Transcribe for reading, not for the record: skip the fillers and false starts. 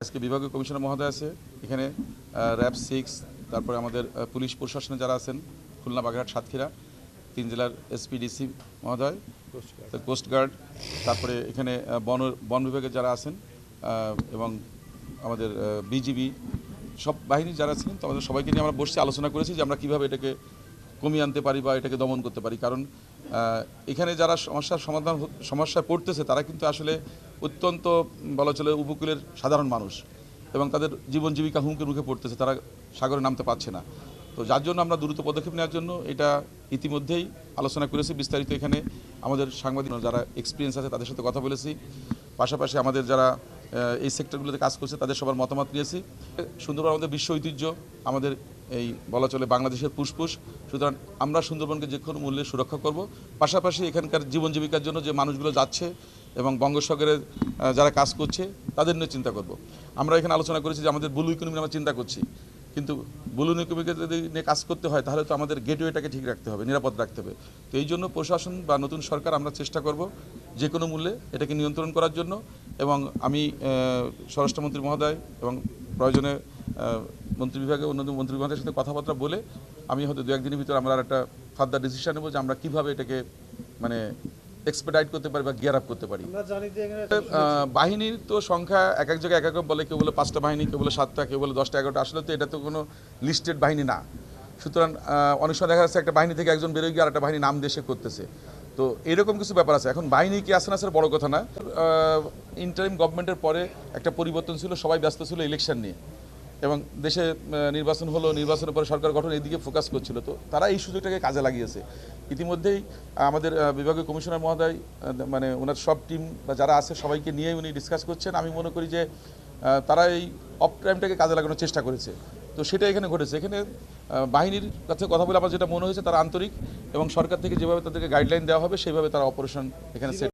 আজকে বিভাগীয় কমিশনার মহোদয় আছে এখানে, র্যাব 6, তারপরে আমাদের পুলিশ প্রশাসনে যারা আছেন, খুলনা, বাগেরহাট, সাতক্ষীরা 3 জেলার এসপিডিসি মহোদয়, কোস্টগার্ড, তারপরে এখানে বন বিভাগের যারা আছেন এবং আমাদের বিজিবি সব বাহিনী যারা ছিলেন, তো আমাদের সবাইকে নিয়ে আমরা বসে আলোচনা করেছি যে আমরা কীভাবে এটাকে কমিয়ে আনতে পারি বা এটাকে দমন করতে পারি। কারণ এখানে যারা সমস্যায় পড়তেছে তারা কিন্তু আসলে অত্যন্ত বলা চলে উপকূলের সাধারণ মানুষ এবং তাদের জীবন জীবিকা হুমকির মুখে পড়তেছে, তারা সাগরে নামতে পারছে না। তো যার জন্য আমরা দ্রুত পদক্ষেপ নেওয়ার জন্য এটা ইতিমধ্যেই আলোচনা করেছি বিস্তারিত। এখানে আমাদের সাংবাদিক যারা এক্সপিরিয়েন্স আছে তাদের সাথে কথা বলেছি, পাশাপাশি আমাদের যারা এই সেক্টরগুলোতে কাজ করছে তাদের সবার মতামত নিয়েছি। সুন্দরবন আমাদের বিশ্ব ঐতিহ্য, আমাদের এই বলা চলে বাংলাদেশের ফুসফুস, সুতরাং আমরা সুন্দরবনকে যে কোনো মূল্যে সুরক্ষা করব। পাশাপাশি এখানকার জীবন জীবিকার জন্য যে মানুষগুলো যাচ্ছে এবং বঙ্গোপসাগরে যারা কাজ করছে তাদের নিয়ে চিন্তা করব। আমরা এখানে আলোচনা করেছি যে আমাদের ব্লু ইকোনমি আমরা চিন্তা করছি, কিন্তু ব্লু ইকোনমিকে যদি নিয়ে কাজ করতে হয় তাহলে তো আমাদের গেটওয়েটাকে ঠিক রাখতে হবে, নিরাপদ রাখতে হবে। তো এই জন্য প্রশাসন বা নতুন সরকার আমরা চেষ্টা করব যে কোনো মূল্যে এটাকে নিয়ন্ত্রণ করার জন্য। এবং আমি স্বরাষ্ট্রমন্ত্রী মহোদয় এবং প্রয়োজনে মন্ত্রী বিভাগে অন্যান্য মন্ত্রী বিভাগের সাথে কথাবার্তা বলে আমি হয়তো 2-1 দিনের ভিতরে আমরা একটা ফার্দার ডিসিশন নেব যে আমরা কীভাবে এটাকে মানে এক্সপেডাইট করতে পারি বা গিয়ার আপ করতে পারি। বাহিনীর তো সংখ্যা এক এক জায়গায় এক এক বলে, কেউ বলে 5টা বাহিনী, কেউ বলে 7টা, কেউ বলে 10টা 11টা। আসলে তো এটা তো কোনো লিস্টেড বাহিনী না। সুতরাং অনেক সময় দেখা যাচ্ছে একটা বাহিনী থেকে একজন বেরোয় গিয়ে আরেকটা বাহিনী নাম দেশে করতেছে। তো এরকম কিছু ব্যাপার আছে। এখন বাহিনী কি আসে না স্যার বড় কথা না। ইন্টারিম গভর্নমেন্টের পরে একটা পরিবর্তন ছিল, সবাই ব্যস্ত ছিল ইলেকশন নিয়ে এবং দেশে নির্বাচন হলো, নির্বাচনের পরে সরকার গঠন এদিকে ফোকাস করছিল। তো তারা এই সুযোগটাকে কাজে লাগিয়েছে। ইতিমধ্যেই আমাদের বিভাগীয় কমিশনার মহোদয় মানে ওনার সব টিম বা যারা আছে সবাইকে নিয়ে উনি ডিসকাস করছেন। আমি মনে করি যে তারা এই অফ টাইমটাকে কাজে লাগানোর চেষ্টা করেছে। তো সেটা এখানে ঘটেছে। এখানে বাহিনীর কাছে কথা বলে আমার যেটা মনে হয়েছে তারা আন্তরিক এবং সরকার থেকে যেভাবে তাদেরকে গাইডলাইন দেওয়া হবে সেইভাবে তারা অপারেশন এখানে সেট